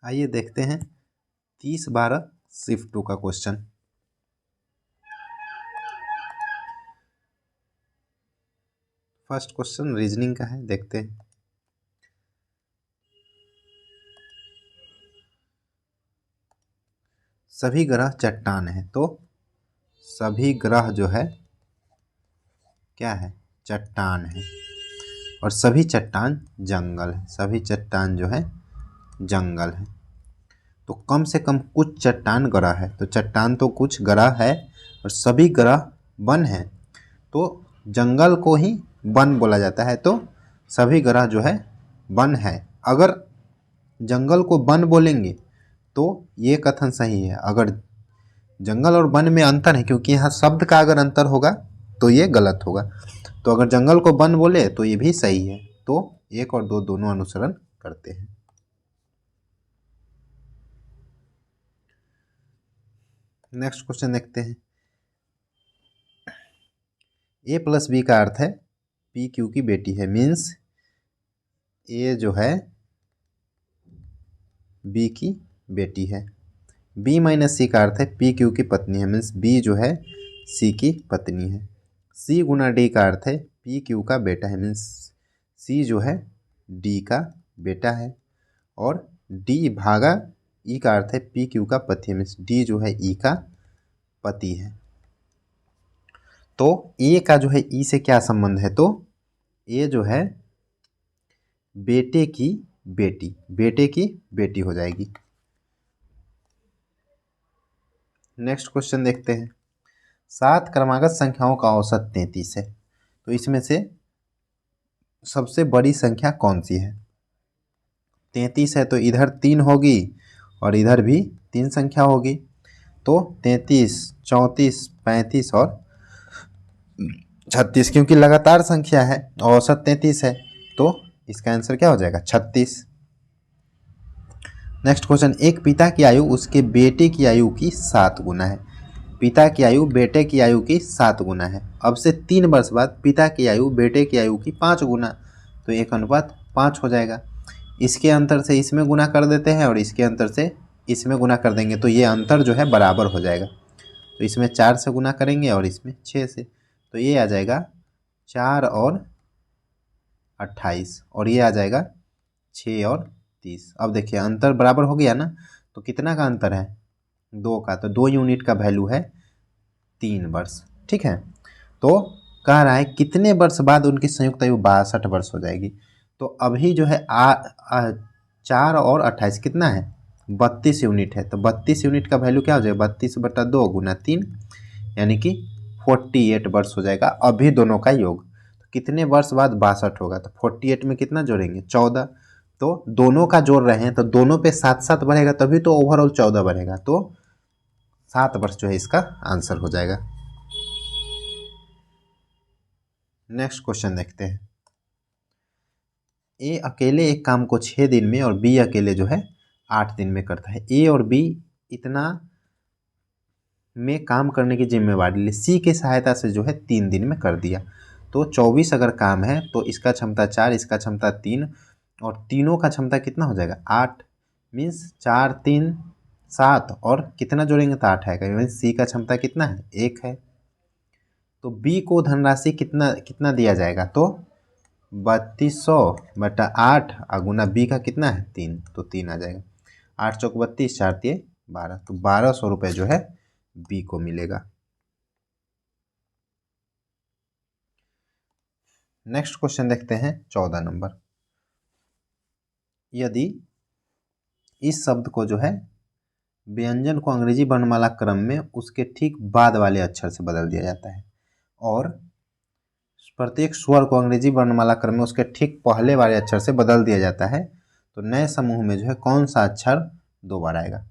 आइए देखते हैं 30/12 शिफ्ट 2 का क्वेश्चन। फर्स्ट क्वेश्चन रीजनिंग का है, देखते हैं। सभी ग्रह चट्टान है, तो सभी ग्रह जो है क्या है, चट्टान है। और सभी चट्टान जंगल है, सभी चट्टान जो है जंगल है। तो कम से कम कुछ चट्टान ग्रह है, तो चट्टान तो कुछ ग्रह है और सभी ग्रह वन है, तो जंगल को ही वन बोला जाता है। तो सभी ग्रह जो है वन है। अगर जंगल को वन बोलेंगे तो ये कथन सही है। अगर जंगल और वन में अंतर है, क्योंकि यहाँ शब्द का अगर अंतर होगा तो ये गलत होगा। तो अगर जंगल को वन बोले तो ये भी सही है। तो 1 और 2 दोनों अनुसरण करते हैं। नेक्स्ट क्वेश्चन देखते हैं। A + B का अर्थ है P Q की बेटी है, मीन्स A जो है B की बेटी है। B - C का अर्थ है P Q की पत्नी है, मीन्स B जो है C की पत्नी है। C × D का अर्थ है P Q का बेटा है, मीन्स C जो है D का बेटा है। और D भागा E का अर्थ है P Q का पति है, मीन्स D जो है E का पति है। तो A का जो है E से क्या संबंध है, तो A जो है बेटे की बेटी, बेटे की बेटी हो जाएगी। नेक्स्ट क्वेश्चन देखते हैं। 7 क्रमागत संख्याओं का औसत 33 है, तो इसमें से सबसे बड़ी संख्या कौन सी है। 33 है तो इधर 3 होगी और इधर भी 3 संख्या होगी। तो 33, 34, 35 और 36, क्योंकि लगातार संख्या है, औसत 33 है, तो इसका आंसर क्या हो जाएगा, 36। Next question. एक पिता की आयु उसके बेटे की आयु की 7 गुना है। पिता की आयु बेटे की आयु की 7 गुना है। अब से 3 वर्ष बाद पिता की आयु बेटे की आयु की 5 गुना, तो 1:5 हो जाएगा। इसके अंतर से इसमें गुना कर देते हैं और इसके अंतर से इसमें गुना कर देंगे, तो ये अंतर जो है बराबर हो जाएगा। तो इसमें 4 से गुना करेंगे और इसमें 6 से, तो ये आ जाएगा 4 और 28 और ये आ जाएगा 6 और 30। अब देखिए अंतर बराबर हो गया ना, तो कितना का अंतर है, 2 का। तो 2 यूनिट का वैल्यू है 3 वर्ष। ठीक है, तो कह रहा है कितने वर्ष बाद उनकी संयुक्त आयु 62 वर्ष हो जाएगी। तो अभी जो है 4 और 28 कितना है, 32 यूनिट है। तो 32 यूनिट का वैल्यू क्या हो जाएगा, 32/2 × 3, यानी कि 48 वर्ष हो जाएगा अभी दोनों का योग। तो कितने वर्ष बाद 62 होगा, तो 48 में कितना जोड़ेंगे, 14। तो दोनों का जोड़ रहे हैं तो दोनों पे 7-7 बढ़ेगा, तभी तो ओवरऑल 14 बढ़ेगा। तो 7 वर्ष जो है इसका आंसर हो जाएगा। नेक्स्ट क्वेश्चन देखते हैं। ए अकेले एक काम को 6 दिन में और बी अकेले जो है 8 दिन में करता है। ए और बी इतना में काम करने की जिम्मेवारी ले, सी की सहायता से जो है 3 दिन में कर दिया। तो 24 अगर काम है तो इसका क्षमता 4, इसका क्षमता 3 और तीनों का क्षमता कितना हो जाएगा, 8। मीन्स 4, 3, 7 और कितना जोड़ेंगे तो 8 आएगा। मीन्स सी का क्षमता कितना है, 1 है। तो बी को धनराशि कितना कितना दिया जाएगा, तो 3200/8 गुना बी का कितना है, 3, तो 3 आ जाएगा। 8 चौक 32, 4 तिये 12, तो 1200 रुपये जो है बी को मिलेगा। नेक्स्ट क्वेश्चन देखते हैं 14 नंबर। यदि इस शब्द को जो है व्यंजन को अंग्रेजी वर्णमाला क्रम में उसके ठीक बाद वाले अक्षर से बदल दिया जाता है और प्रत्येक स्वर को अंग्रेजी वर्णमाला क्रम में उसके ठीक पहले वाले अक्षर से बदल दिया जाता है, तो नए समूह में जो है कौन सा अक्षर 2 बार आएगा।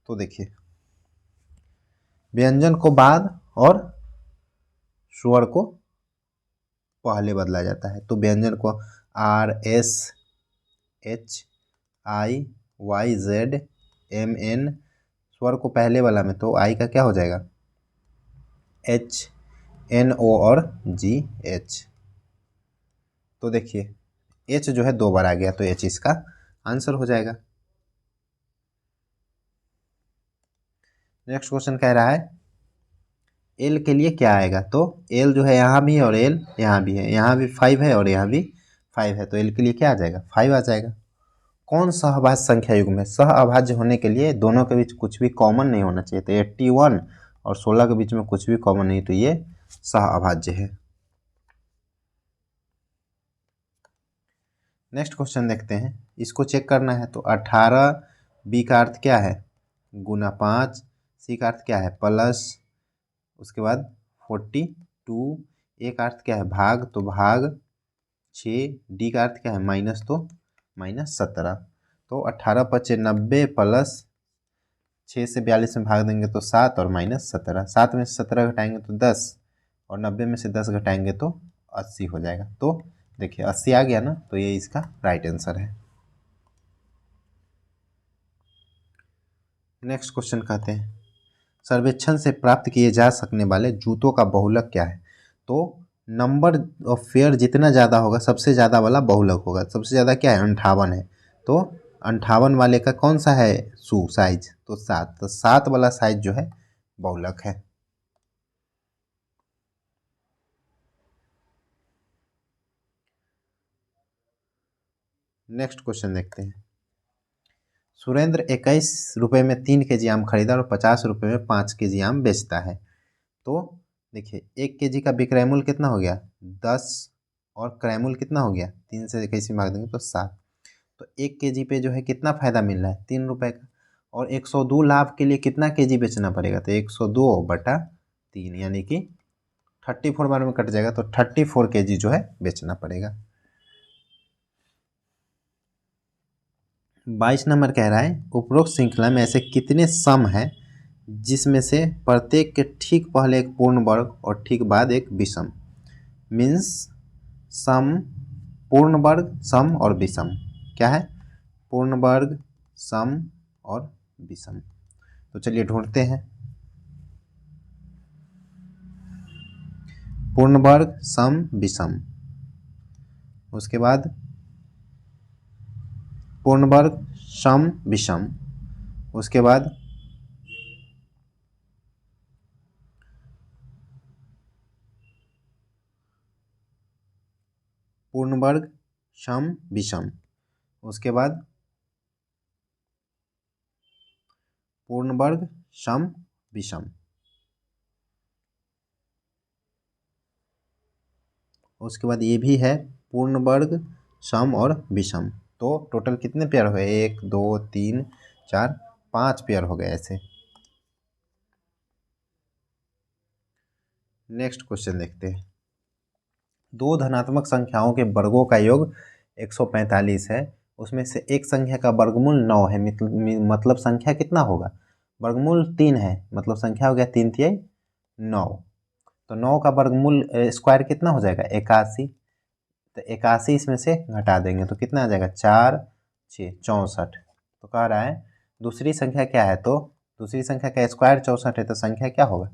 तो देखिए व्यंजन को बाद और स्वर को पहले बदला जाता है। तो व्यंजन को R, S, H, I, Y, Z, M, N, स्वर को पहले वाला में तो I का क्या हो जाएगा, H, N, O और G, H। तो देखिए H जो है 2 बार आ गया, तो H इसका आंसर हो जाएगा। नेक्स्ट क्वेश्चन कह रहा है एल के लिए क्या आएगा, तो एल जो है यहाँ भी और एल यहाँ भी है, यहाँ भी 5 है और यहाँ भी 5 है, तो एल के लिए क्या आ जाएगा 5 आ जाएगा। कौन सहअभाज्य संख्या युग्म है, सहअभाज्य होने के लिए दोनों के बीच कुछ भी कॉमन नहीं होना चाहिए, तो 81 और 16 के बीच में कुछ भी कॉमन नहीं, तो ये सहअभाज्य है। नेक्स्ट क्वेश्चन देखते हैं, इसको चेक करना है, तो 18 बी का अर्थ क्या है गुना 5, सी का अर्थ क्या है प्लस, उसके बाद 42, ए का अर्थ क्या है भाग, तो भाग 6, डी का अर्थ क्या है माइनस, तो माइनस 17। तो 18 पचे 90 प्लस 6 से 42 में भाग देंगे तो 7 और माइनस 17, 7 में से 17 घटाएंगे तो 10 और 90 में से 10 घटाएंगे तो 80 हो जाएगा। तो देखिए 80 आ गया ना, तो ये इसका राइट आंसर है। नेक्स्ट क्वेश्चन कहते हैं सर्वेक्षण से प्राप्त किए जा सकने वाले जूतों का बहुलक क्या है, तो नंबर ऑफ फेयर जितना ज़्यादा होगा सबसे ज़्यादा वाला बहुलक होगा। सबसे ज़्यादा क्या है 58 है, तो 58 वाले का कौन सा है शू साइज, तो 7, तो 7 वाला साइज जो है बहुलक है। नेक्स्ट क्वेश्चन देखते हैं, सुरेंद्र 21 रुपये में 3 केजी आम खरीदा और 50 रुपये में 5 केजी आम बेचता है। तो देखिए 1 केजी का विक्रय मूल्य कितना हो गया 10 और क्रय मूल्य कितना हो गया 3 से 21 में भाग देंगे तो 7। तो 1 केजी पे जो है कितना फ़ायदा मिल रहा है 3 रुपये का, और 102 लाभ के लिए कितना केजी बेचना पड़ेगा, तो 102/3 यानी कि 34 बार में कट जाएगा, तो 34 केजी जो है बेचना पड़ेगा। 22 नंबर कह रहा है उपरोक्त श्रृंखला में ऐसे कितने सम हैं जिसमें से प्रत्येक के ठीक पहले एक पूर्ण वर्ग और ठीक बाद एक विषम, मीन्स सम पूर्ण वर्ग सम और विषम, क्या है पूर्ण वर्ग सम और विषम। तो चलिए ढूंढते हैं, पूर्ण वर्ग सम विषम, उसके बाद पूर्ण वर्ग सम विषम, उसके बाद पूर्ण वर्ग सम विषम, उसके बाद पूर्ण वर्ग सम विषम, उसके बाद ये भी है पूर्ण वर्ग सम और विषम। तो टोटल कितने पेयर हो गए 1 2 3 4 5 पेयर हो गए ऐसे। नेक्स्ट क्वेश्चन देखते हैं, दो धनात्मक संख्याओं के वर्गों का योग 145 है, उसमें से एक संख्या का वर्गमूल 9 है, मतलब संख्या कितना होगा वर्गमूल 3 है, मतलब संख्या हो गया 3 तिहाई 9, तो 9 का वर्गमूल स्क्वायर कितना हो जाएगा 81, तो 81 इसमें से घटा देंगे तो कितना आ जाएगा 4 6 64। तो कह रहा है दूसरी संख्या क्या है, तो दूसरी संख्या का स्क्वायर 64 है, तो संख्या क्या होगा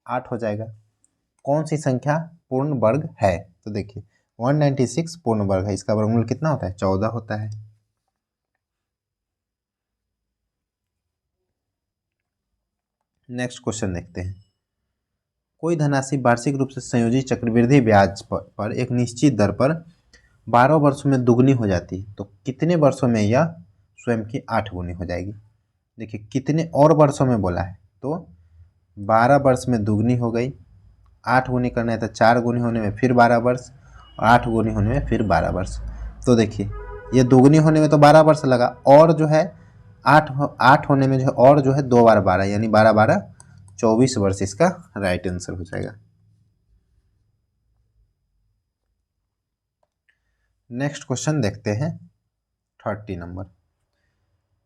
8 हो जाएगा। कौन सी संख्या पूर्ण वर्ग है, तो देखिए 196 पूर्ण वर्ग है, इसका वर्गमूल कितना होता है 14 होता है। नेक्स्ट क्वेश्चन देखते हैं, कोई धनराशि वार्षिक रूप से संयोजी चक्रवृद्धि ब्याज पर एक निश्चित दर पर 12 वर्षों में दुगनी हो जाती है, तो कितने वर्षों में यह स्वयं की 8 गुनी हो जाएगी। देखिए कितने और वर्षों में बोला है, तो 12 वर्ष में दुगनी हो गई, 8 गुनी करना है तो 4 गुनी होने में फिर 12 वर्ष और 8 गुनी होने में फिर 12 वर्ष। तो देखिए ये दुगनी होने में तो 12 वर्ष लगा, और जो है 8 होने में जो है और जो है 2 बार 12 यानी 12 12 24 वर्ष इसका राइट आंसर हो जाएगा। नेक्स्ट क्वेश्चन देखते हैं 30 नंबर,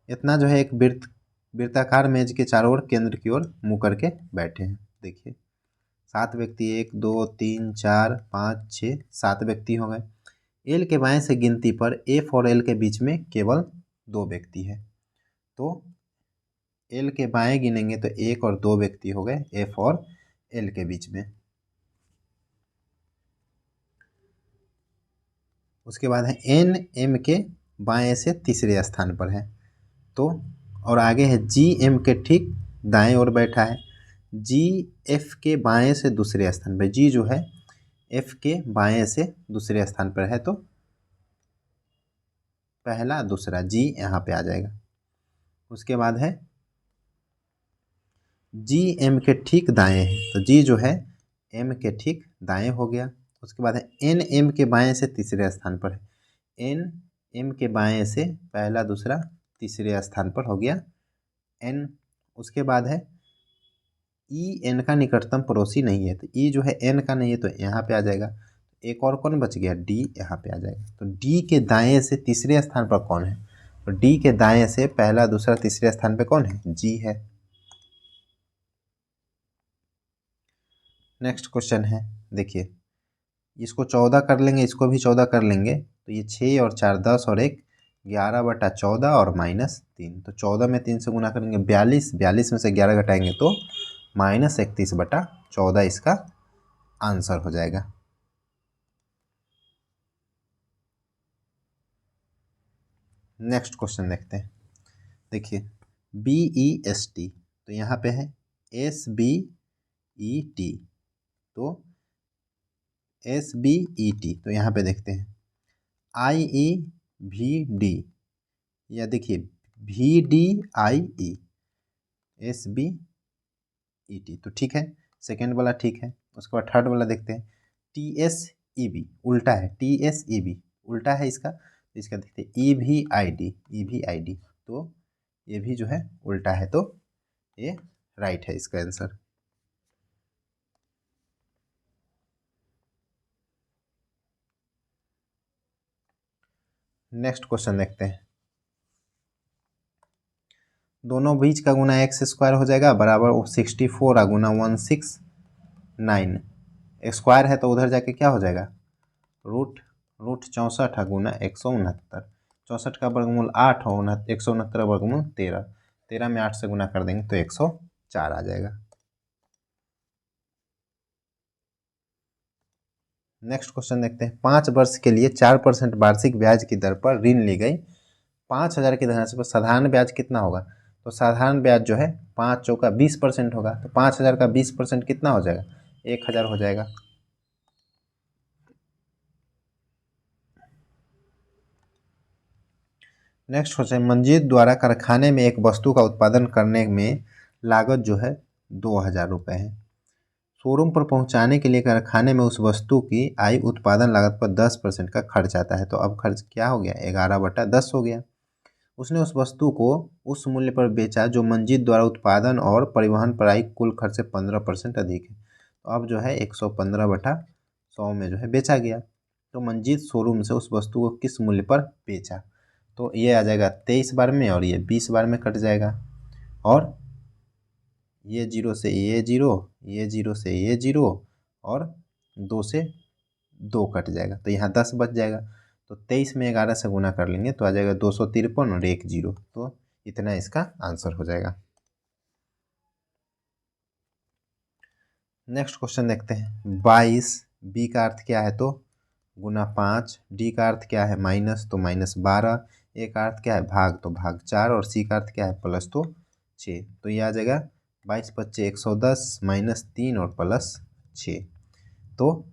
इतना जो है एक वृत्ताकार मेज के चारों ओर केंद्र की ओर मुंह करके बैठे हैं। देखिए 7 व्यक्ति 1 2 3 4 5 6 7 व्यक्ति हो गए। एल के बाएं से गिनती पर एफ और एल के बीच में केवल 2 व्यक्ति है, तो एल के बाएं गिनेंगे तो 1 और 2 व्यक्ति हो गए एफ और एल के बीच में। उसके बाद है एन एम के बाएं से तीसरे स्थान पर है, तो और आगे है जी एम के ठीक दाएं ओर बैठा है, जी एफ के बाएं से दूसरे स्थान पर, जी जो है एफ के बाएं से दूसरे स्थान पर है तो पहला दूसरा जी यहाँ पे आ जाएगा। उसके बाद है जी एम के ठीक दाएं है, तो जी जो है एम के ठीक दाएं हो गया। उसके बाद है एन एम के बाएं से तीसरे स्थान पर है, एन एम के बाएं से पहला दूसरा तीसरे स्थान पर हो गया एन। उसके बाद है ई एन का निकटतम पड़ोसी नहीं है, तो ई जो है एन का नहीं है तो यहाँ पे आ जाएगा। एक और कौन बच गया, डी यहाँ पे आ जाएगा। तो डी के दाएं से तीसरे स्थान पर कौन है, तो डी के दाएं से पहला दूसरा तीसरे स्थान पे कौन है, जी है। नेक्स्ट क्वेश्चन है, देखिए इसको 14 कर लेंगे, इसको भी 14 कर लेंगे, तो ये 6 और 4 10 और 1 11/14 और -3, तो 14 में 3 से गुना करेंगे 42, 42 में से 11 घटाएंगे तो -31/14 इसका आंसर हो जाएगा। नेक्स्ट क्वेश्चन देखते हैं, देखिए BEST, तो यहाँ पे है SBET, तो SBET, तो यहाँ पे देखते हैं IEVD, या देखिए VDIE SBET, तो ठीक है, सेकेंड वाला ठीक है। उसके बाद थर्ड वाला देखते हैं TSEB, उल्टा है, TSEB उल्टा है इसका, तो इसका देखते हैं EVID, तो ये भी जो है उल्टा है, तो ये राइट है इसका आंसर। नेक्स्ट क्वेश्चन देखते हैं, दोनों बीच का गुना x² हो जाएगा बराबर 64 गुना 169, स्क्वायर है तो उधर जाके क्या हो जाएगा, रूट 64 गुना 169, 64 का वर्गमूल 8 हो, 169 का वर्गमूल 13, 13 में 8 से गुना कर देंगे तो 104 आ जाएगा। नेक्स्ट क्वेश्चन देखते हैं, 5 वर्ष के लिए 4% वार्षिक ब्याज की दर पर ऋण ली गई 5000 की धनराशि पर साधारण ब्याज कितना होगा, तो साधारण ब्याज जो है 5 चौका 20% होगा, तो 5000 का 20% कितना हो जाएगा, 1000 हो जाएगा। नेक्स्ट क्वेश्चन, मंजीत द्वारा कारखाने में एक वस्तु का उत्पादन करने में लागत जो है 2000 रुपये है, शोरूम पर पहुंचाने के लिए कारखाने में उस वस्तु की आई उत्पादन लागत पर 10% का खर्च आता है, तो अब खर्च क्या हो गया, 11/10 हो गया। उसने उस वस्तु को उस मूल्य पर बेचा जो मंजीत द्वारा उत्पादन और परिवहन पर आई कुल खर्च से 15% अधिक है, तो अब जो है 115/100 में जो है बेचा गया। तो मंजीत शोरूम से उस वस्तु को किस मूल्य पर बेचा, तो ये आ जाएगा 23 बार में और ये 20 बार में कट जाएगा, और ये 0 से ये 0, ये 0 से ये 0 और 2 से 2 कट जाएगा, तो यहाँ 10 बच जाएगा। तो 23 में 11 से गुना कर लेंगे तो आ जाएगा 253 और 1 0, तो इतना इसका आंसर हो जाएगा। नेक्स्ट क्वेश्चन देखते हैं, 22 बी का अर्थ क्या है, तो गुना 5, डी का अर्थ क्या है माइनस, तो -12, ए का अर्थ क्या है भाग, तो भाग 4, और सी का अर्थ क्या है प्लस, तो 6, तो ये आ जाएगा 22 × 5 = 110 -3 और +6, तो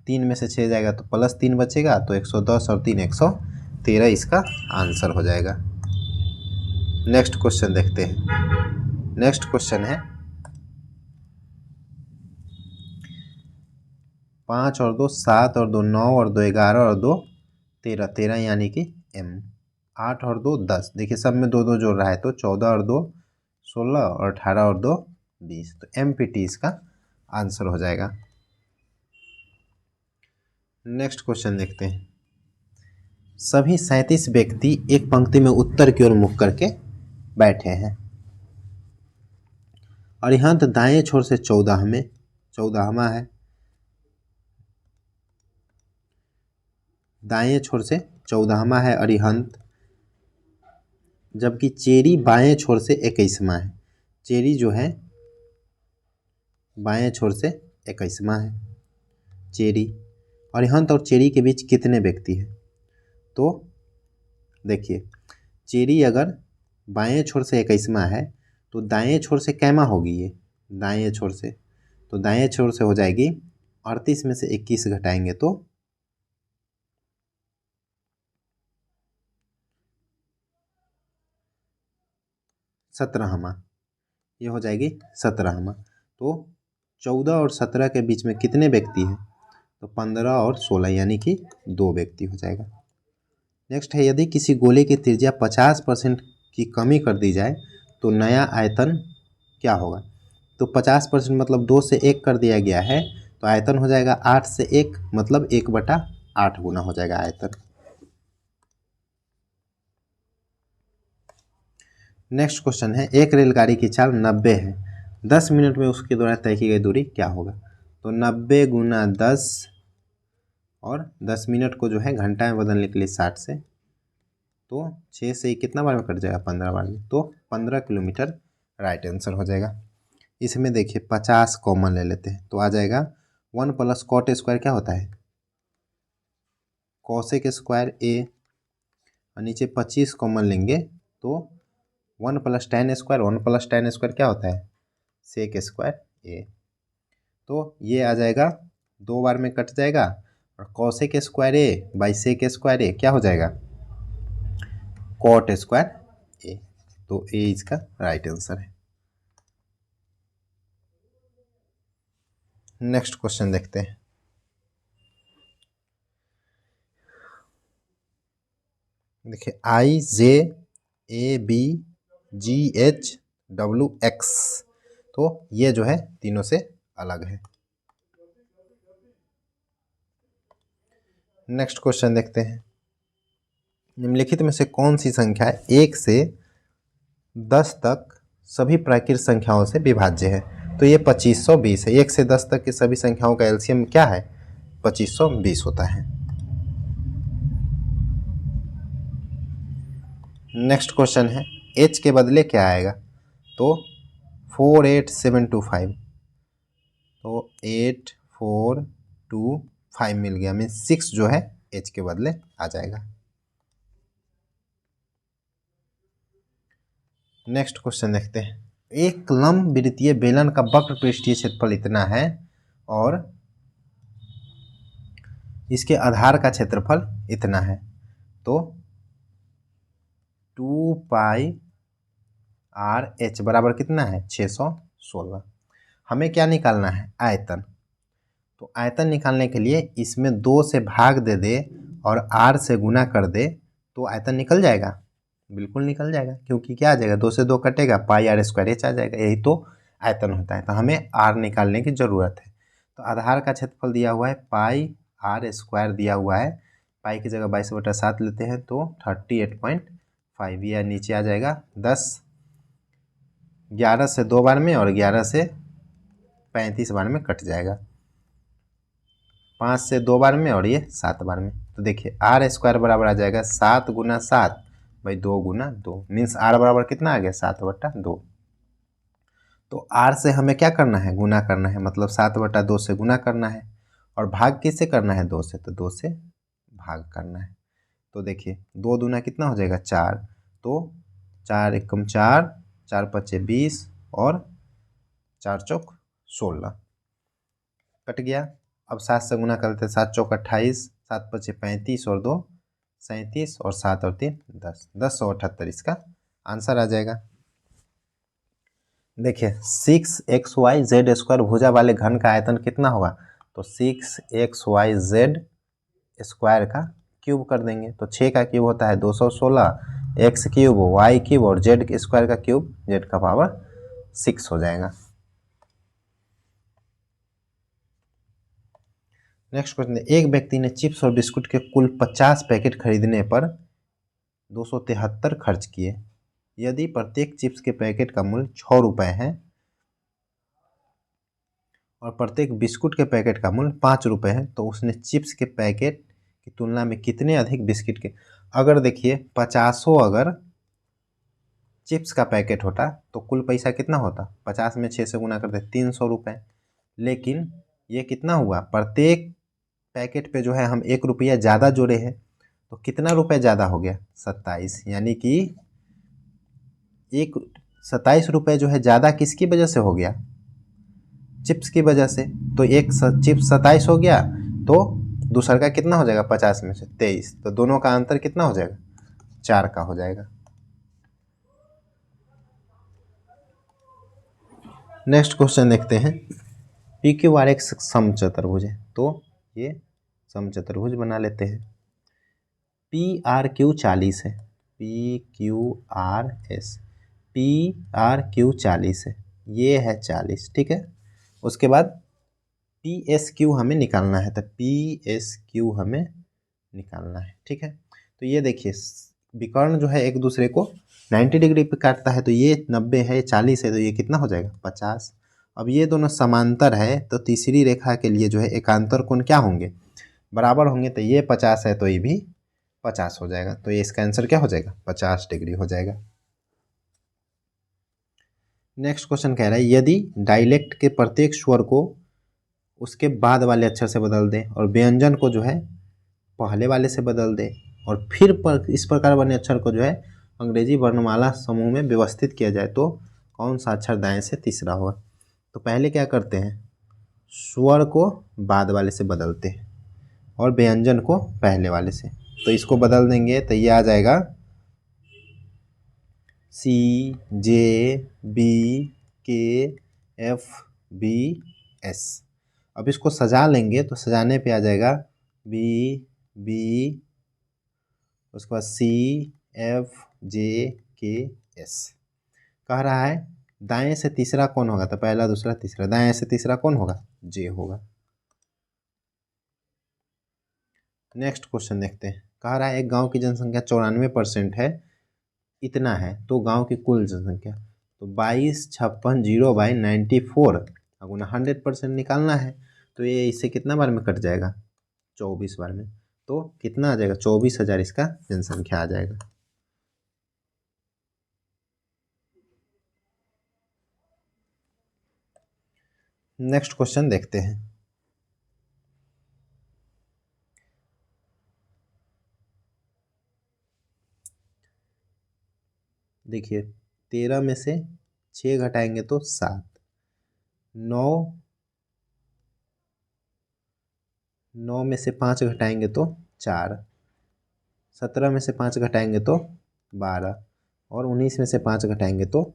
3 में से 6 जाएगा तो +3 बचेगा, तो 110 और 3 113 इसका आंसर हो जाएगा। नेक्स्ट क्वेश्चन देखते हैं, नेक्स्ट क्वेश्चन है 5 और 2 7 और 2 9 और 2 11 और 2 13, 13 यानी कि m, 8 और 2 10, देखिए सब में 2 2 जोड़ रहा है तो 14 और 2 16 और 18 और 2 20, तो MPT इसका आंसर हो जाएगा। नेक्स्ट क्वेश्चन देखते हैं, सभी 37 व्यक्ति एक पंक्ति में उत्तर की ओर मुख करके बैठे हैं, अरिहंत दाएं छोर से 14वां है, दाएं छोर से 14वां है अरिहंत, जबकि चेरी बाएं छोर से 21वां है, चेरी जो है बाएं छोर से 21वां है चेरी, अरिहंत और चेरी के बीच कितने व्यक्ति हैं, तो देखिए चेरी अगर बाएं छोर से 21वां है तो दाएं छोर से कैमा होगी ये, दाएं छोर से, तो दाएं छोर से हो जाएगी 38 में से 21 घटाएंगे तो 17वां, ये हो जाएगी 17वां। तो 14 और 17 के बीच में कितने व्यक्ति हैं? तो 15 और 16 यानी कि 2 व्यक्ति हो जाएगा। नेक्स्ट है, यदि किसी गोले की त्रिज्या 50% की कमी कर दी जाए तो नया आयतन क्या होगा? तो 50% मतलब 2 से 1 कर दिया गया है, तो आयतन हो जाएगा 8 से 1 मतलब 1/8 गुना हो जाएगा आयतन। नेक्स्ट क्वेश्चन है, एक रेलगाड़ी की चाल 90 है, 10 मिनट में उसके द्वारा तय की गई दूरी क्या होगा? तो 90 गुना 10 और 10 मिनट को जो है घंटा में बदलने के लिए 60 से, तो 6 से कितना बार में कट जाएगा? 15 बार में, तो 15 किलोमीटर राइट आंसर हो जाएगा। इसमें देखिए 50 कॉमन ले लेते हैं तो आ जाएगा 1 प्लस कॉट स्क्वायर क्या होता है? कॉसेक स्क्वायर ए, और नीचे 25 कॉमन लेंगे तो 1 plus tan square, 1 plus tan square क्या होता है? सेक स्क्वायर ए। तो ये आ जाएगा 2 बार में कट जाएगा, और cosec square A by sec square A क्या हो जाएगा? Cot square A. तो ए इसका राइट आंसर है। नेक्स्ट क्वेश्चन देखते हैं। देखिए IJABGHWX, तो ये जो है तीनों से अलग है। नेक्स्ट क्वेश्चन देखते हैं, निम्नलिखित में से कौन सी संख्या 1 से 10 तक सभी प्राकृत संख्याओं से विभाज्य है? तो ये 2520 है। 1 से 10 तक की सभी संख्याओं का एलसीएम क्या है? 2520 होता है। नेक्स्ट क्वेश्चन है, h के बदले क्या आएगा? तो 48725, तो 8425 मिल गया, मीन 6 जो है h के बदले आ जाएगा। नेक्स्ट क्वेश्चन देखते हैं, एक लंब वृत्तीय बेलन का वक्र पृष्ठीय क्षेत्रफल इतना है और इसके आधार का क्षेत्रफल इतना है, तो 2πr(h) बराबर कितना है? 616। हमें क्या निकालना है? आयतन। तो आयतन निकालने के लिए इसमें 2 से भाग दे दे और r से गुना कर दे तो आयतन निकल जाएगा। बिल्कुल निकल जाएगा, क्योंकि क्या आ जाएगा? 2 से 2 कटेगा, πr² आ जाएगा, यही तो आयतन होता है। तो हमें r निकालने की ज़रूरत है। तो आधार का क्षेत्रफल दिया हुआ है πr² दिया हुआ है, पाई की जगह 22/7 लेते हैं तो 38.5, या नीचे आ जाएगा 10, 11 से 2 बार में और 11 से 35 बार में कट जाएगा, 5 से 2 बार में और ये 7 बार में। तो देखिए r² बराबर आ जाएगा 7 गुना 7 भाई 2 गुना 2, मीन्स r बराबर कितना आ गया? 7/2। तो r से हमें क्या करना है? गुना करना है, मतलब 7/2 से गुना करना है, और भाग किससे करना है? 2 से, तो 2 से भाग करना है। तो देखिए 2 दूना कितना हो जाएगा? 4, तो 4 एकम 4, 4 पचे 20 और 4 चौक 16, कट गया। अब 7 से गुना करते हैं, 7 चौक 28, 7 पचे 35 और 2 37 और 7 और 3 10, 1078 इसका आंसर आ जाएगा। देखिए 6xyz² भुजा वाले घन का आयतन कितना होगा? तो 6xyz² का क्यूब कर देंगे, तो 6 का क्यूब होता है 216, x क्यूब y क्यूब और z² का क्यूब z का पावर 6 हो जाएगा। नेक्स्ट क्वेश्चन, एक व्यक्ति ने चिप्स और बिस्कुट के कुल 50 पैकेट खरीदने पर 273 खर्च किए। यदि प्रत्येक चिप्स के पैकेट का मूल्य 6 रुपये है और प्रत्येक बिस्कुट के पैकेट का मूल्य 5 रुपये है, तो उसने चिप्स के पैकेट की तुलना में कितने अधिक बिस्किट के, अगर देखिए 50 अगर चिप्स का पैकेट होता तो कुल पैसा कितना होता? 50 में 6 से गुना करते 300 रुपये, लेकिन ये कितना हुआ? प्रत्येक पैकेट पे जो है हम 1 रुपया ज़्यादा जोड़े हैं, तो कितना रुपये ज़्यादा हो गया? 27, यानी कि ₹27 जो है ज़्यादा किसकी वजह से हो गया, चिप्स की वजह से। तो एक चिप्स 27 हो गया, तो दूसरा का कितना हो जाएगा, 50 में से 23, तो दोनों का अंतर कितना हो जाएगा, 4 का हो जाएगा। नेक्स्ट क्वेश्चन देखते हैं। पी क्यू आर एक समचतुर्भुज है, तो ये समचतुर्भुज बना लेते हैं। पी आर क्यू 40 है, P Q R S, P R Q 40 है, ये है 40, ठीक है। उसके बाद पी एस क्यू हमें निकालना है, तो पी एस क्यू हमें निकालना है, ठीक है। तो ये देखिए विकर्ण जो है एक दूसरे को 90 डिग्री पे काटता है, तो ये 90 है, 40 है, तो ये कितना हो जाएगा, 50। अब ये दोनों समांतर है, तो तीसरी रेखा के लिए जो है एकांतर कोण क्या होंगे, बराबर होंगे। तो ये 50 है, तो ये भी 50 हो जाएगा। तो ये इसका आंसर क्या हो जाएगा, 50 डिग्री हो जाएगा। नेक्स्ट क्वेश्चन कह रहा है यदि डायलेक्ट के प्रत्येक स्वर को उसके बाद वाले अक्षर से बदल दें और व्यंजन को जो है पहले वाले से बदल दें और फिर इस प्रकार बने अक्षर को जो है अंग्रेजी वर्णमाला समूह में व्यवस्थित किया जाए, तो कौन सा अक्षर दाएं से तीसरा होगा। तो पहले क्या करते हैं, स्वर को बाद वाले से बदलते हैं और व्यंजन को पहले वाले से। तो इसको बदल देंगे तो ये आ जाएगा सी जे बी के एफ बी एस। अब इसको सजा लेंगे तो सजाने पे आ जाएगा बी बी, उसके बाद सी एफ जे के एस। कह रहा है दाएं से तीसरा कौन होगा, तो पहला दूसरा तीसरा, दाएं से तीसरा कौन होगा, जे होगा। नेक्स्ट क्वेश्चन देखते हैं। कह रहा है एक गांव की जनसंख्या 94% है, इतना है, तो गांव की कुल जनसंख्या, तो 2256 गुना 100% निकालना है। तो ये इससे कितना बार में कट जाएगा, 24 बार में। तो कितना आ जाएगा, 24,000 इसका जनसंख्या आ जाएगा। नेक्स्ट क्वेश्चन देखते हैं। देखिए 13 में से 6 घटाएंगे तो 7, 9 में से 5 घटाएंगे तो 4, 17 में से 5 घटाएंगे तो 12 और 19 में से 5 घटाएंगे तो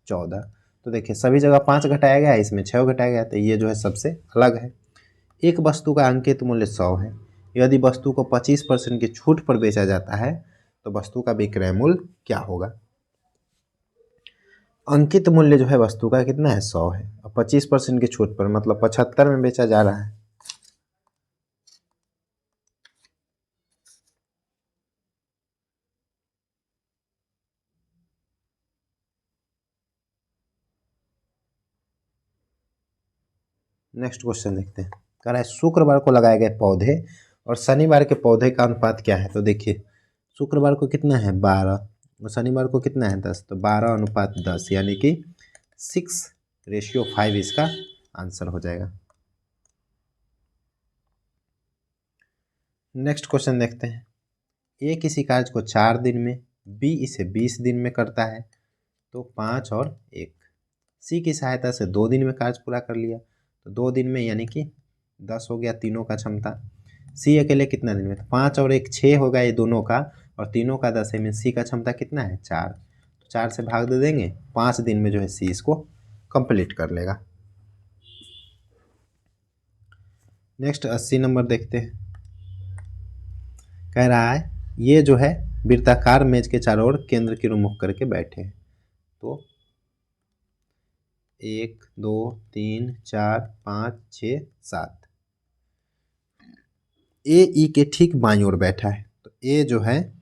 14। तो देखिए सभी जगह 5 घटाया गया है, इसमें 6 घटाया गया, तो ये जो है सबसे अलग है। एक वस्तु का अंकित मूल्य 100 है, यदि वस्तु को 25% की छूट पर बेचा जाता है तो वस्तु का विक्रय मूल्य क्या होगा। अंकित मूल्य जो है वस्तु का कितना है, 100 है, और 25% की छूट पर मतलब 75 में बेचा जा रहा है। नेक्स्ट क्वेश्चन देखते हैं। कह रहा है शुक्रवार को लगाए गए पौधे और शनिवार के पौधे का अनुपात क्या है। तो देखिए शुक्रवार को कितना है, 12, और शनिवार को कितना है, 10, तो 12:10 यानी कि 6:5 इसका आंसर हो जाएगा। नेक्स्ट क्वेश्चन देखते हैं। ए किसी कार्य को 4 दिन में, बी इसे 20 दिन में करता है, तो 5 और 1। सी की सहायता से 2 दिन में कार्य पूरा कर लिया, तो 2 दिन में यानी कि 10 हो गया तीनों का क्षमता। सी अकेले कितना दिन में, तो 5 और 1 6 होगा ये दोनों का, और तीनों का 10 है में सी का क्षमता कितना है, 4, तो 4 से भाग दे देंगे, 5 दिन में जो है सी इसको कंप्लीट कर लेगा। नेक्स्ट 80 नंबर देखते हैं। कह रहा है ये जो है वृत्ताकार मेज के चारों ओर केंद्र की ओर मुख करके बैठे हैं, तो 1 2 3 4 5 6 7। ए ई के ठीक बाईं ओर बैठा है, तो ए जो है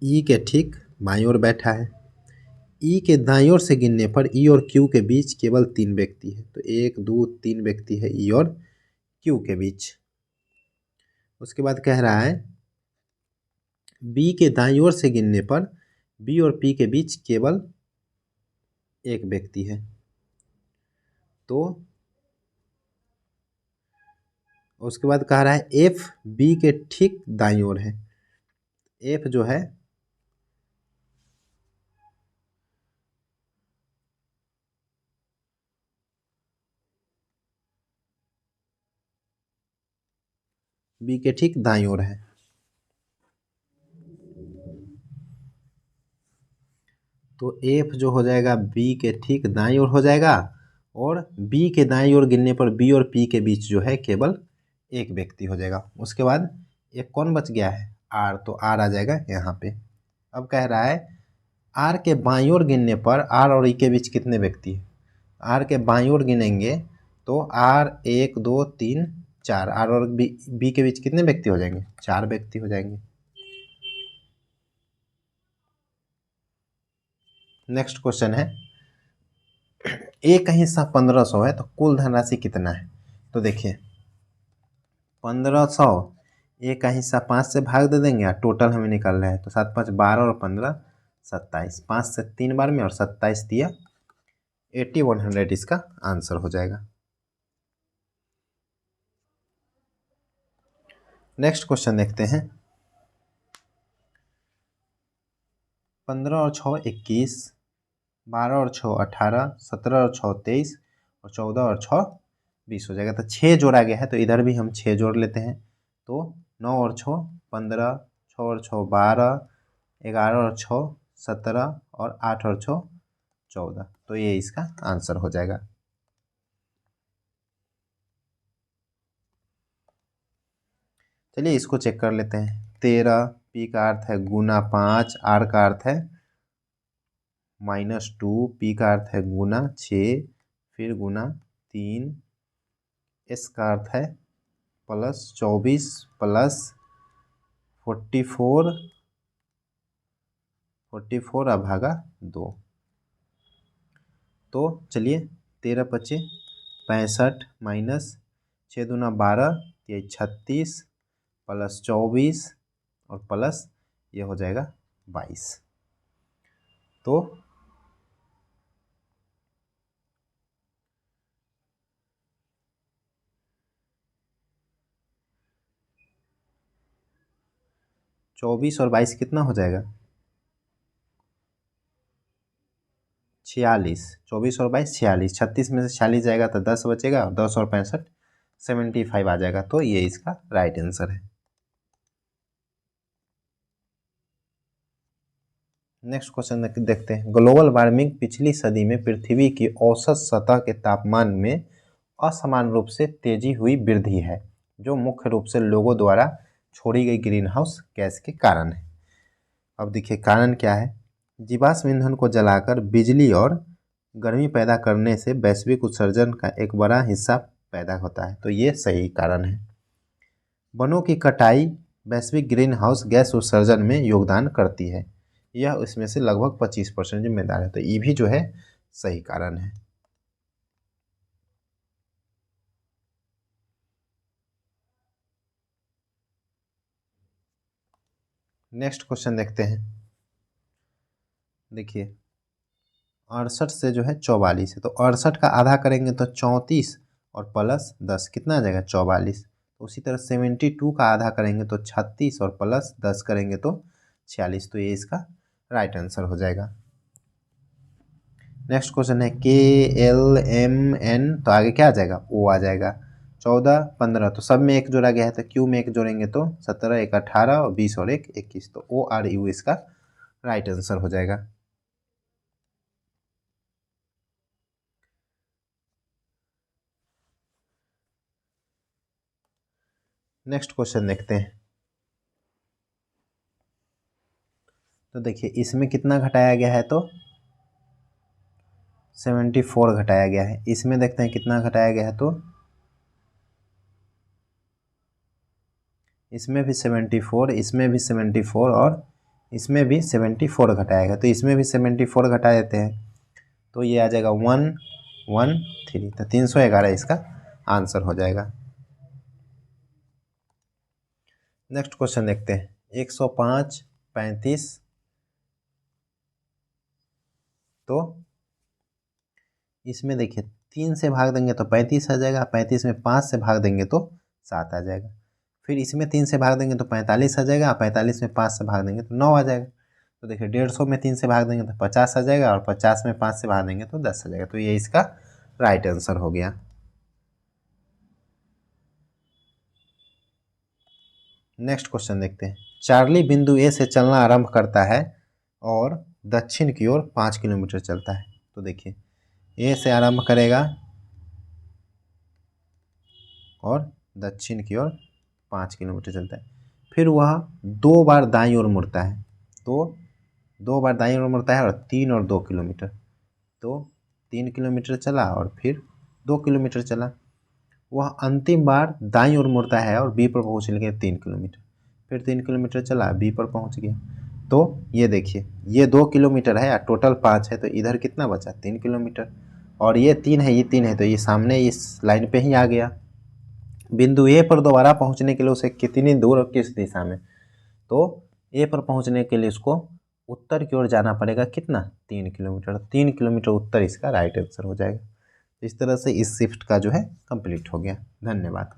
ई के ठीक बाईं ओर बैठा है। ई के दाईं ओर से गिनने पर ई और क्यू के बीच केवल 3 व्यक्ति है, तो 1 2 3 व्यक्ति है ई और क्यू के बीच। उसके बाद कह रहा है बी के दाईं ओर से गिनने पर बी और पी के बीच केवल 1 व्यक्ति है, तो उसके बाद कह रहा है एफ बी के ठीक दाईं ओर है। एफ जो है बी के ठीक दाईं ओर है। तो एफ जो हो जाएगा बी के ठीक दाईं ओर हो जाएगा, और बी के दाईं ओर गिनने पर बी और पी के बीच जो है केवल एक व्यक्ति हो जाएगा। उसके बाद एक कौन बच गया है, आर, तो आर आ जाएगा यहाँ पे। अब कह रहा है आर के बाईं ओर गिनने पर आर और ई के बीच कितने व्यक्ति हैं। आर के बाईं ओर गिनेंगे तो आर 1 2 3 4, आर और बी के बीच कितने व्यक्ति हो जाएंगे, 4 व्यक्ति हो जाएंगे। नेक्स्ट क्वेश्चन है, ए का हिस्सा 1500 है तो कुल धनराशि कितना है। तो देखिए 1500, ए का हिस्सा 5 से भाग दे देंगे और टोटल हमें निकालना है। तो 7 5 12 और 15 27, 5 से 3 बार में और 27 दिया 8100 इसका आंसर हो जाएगा। नेक्स्ट क्वेश्चन देखते हैं, 15 और 6 21, 12 और 6 18, 17 और 6 23 और 14 और 6 20 हो जाएगा। तो 6 जोड़ा गया है तो इधर भी हम 6 जोड़ लेते हैं। तो 9 और 6 15, 6 और 6 12, 11 और 6 17 और 8 और 6 14, तो ये इसका आंसर हो जाएगा। चलिए इसको चेक कर लेते हैं। 13, पी का अर्थ है गुना 5, आर का अर्थ है -2, पी का अर्थ है गुना 6, फिर गुना 3, एस का अर्थ है +24 प्लस 44 और भागा 2। तो चलिए 13 25 65 माइनस 6 दूना 12, ये 36 प्लस 24 और प्लस ये हो जाएगा 22। तो 24 और 22 कितना हो जाएगा, 46। 24 और 22 46, 36 में से 46 जाएगा तो 10 बचेगा और 10 और 65 75 आ जाएगा। तो ये इसका राइट आंसर है। नेक्स्ट क्वेश्चन देखते हैं, ग्लोबल वार्मिंग पिछली सदी में पृथ्वी की औसत सतह के तापमान में असमान रूप से तेजी हुई वृद्धि है, जो मुख्य रूप से लोगों द्वारा छोड़ी गई ग्रीन हाउस गैस के कारण है। अब देखिए कारण क्या है, जीवाश्म ईंधन को जलाकर बिजली और गर्मी पैदा करने से वैश्विक उत्सर्जन का एक बड़ा हिस्सा पैदा होता है, तो ये सही कारण है। वनों की कटाई वैश्विक ग्रीन हाउस गैस उत्सर्जन में योगदान करती है, यह उसमें से लगभग 25% जिम्मेदार है, तो ये भी जो है सही कारण है। नेक्स्ट क्वेश्चन देखते हैं, देखिए 68 से जो है 44 है, तो 68 का आधा करेंगे तो 34 और प्लस 10 कितना आ जाएगा 44। तो उसी तरह 72 का आधा करेंगे तो 36 और प्लस 10 करेंगे तो 46, तो ये इसका राइट आंसर हो जाएगा। नेक्स्ट क्वेश्चन है KLMN, तो आगे क्या आ जाएगा, ओ आ जाएगा। 14 15 तो सब में एक जोड़ा गया है, तो क्यू में एक जोड़ेंगे तो 17 1 18 और 20 और 1 21, तो ORU इसका राइट आंसर हो जाएगा। नेक्स्ट क्वेश्चन देखते हैं, तो देखिए इसमें कितना घटाया गया है, तो 74 घटाया गया है। इसमें देखते हैं कितना घटाया गया है, तो इसमें भी 74, इसमें भी 74 और इसमें भी 74 घटाया गया, तो इसमें भी 74 घटा देते हैं, तो ये आ जाएगा 113, तो 311 इसका आंसर हो जाएगा। नेक्स्ट क्वेश्चन देखते हैं, 105 35, तो इसमें देखिए 3 से भाग देंगे तो 35 आ जाएगा, 35 में 5 से भाग देंगे तो 7 आ जाएगा। फिर इसमें 3 से भाग देंगे तो 45 आ जाएगा, 45 में 5 से भाग देंगे तो 9 आ जाएगा। तो देखिए 150 में 3 से भाग देंगे तो 50 आ जाएगा, और 50 में 5 से भाग देंगे तो 10 आ जाएगा, तो ये इसका राइट आंसर हो गया। नेक्स्ट क्वेश्चन देखते हैं। चार्ली बिंदु ए से चलना आरंभ करता है और दक्षिण की ओर 5 किलोमीटर चलता है। तो देखिए ए से आरंभ करेगा और दक्षिण की ओर 5 किलोमीटर चलता है, फिर वह 2 बार दाईं ओर मुड़ता है। तो 2 बार दाईं ओर मुड़ता है और 3 और 2 किलोमीटर, तो 3 किलोमीटर चला और फिर 2 किलोमीटर चला। वह अंतिम बार दाईं ओर मुड़ता है और बी पर पहुँचने के 3 किलोमीटर, फिर 3 किलोमीटर चला, बी पर पहुँच गया। तो ये देखिए ये 2 किलोमीटर है और टोटल 5 है, तो इधर कितना बचा 3 किलोमीटर, और ये 3 है, ये 3 है, तो ये सामने इस लाइन पे ही आ गया। बिंदु ए पर दोबारा पहुंचने के लिए उसे कितनी दूर और किस दिशा में, तो ए पर पहुंचने के लिए उसको उत्तर की ओर जाना पड़ेगा, कितना 3 किलोमीटर, 3 किलोमीटर उत्तर इसका राइट आंसर हो जाएगा। इस तरह से इस शिफ्ट का जो है कंप्लीट हो गया। धन्यवाद।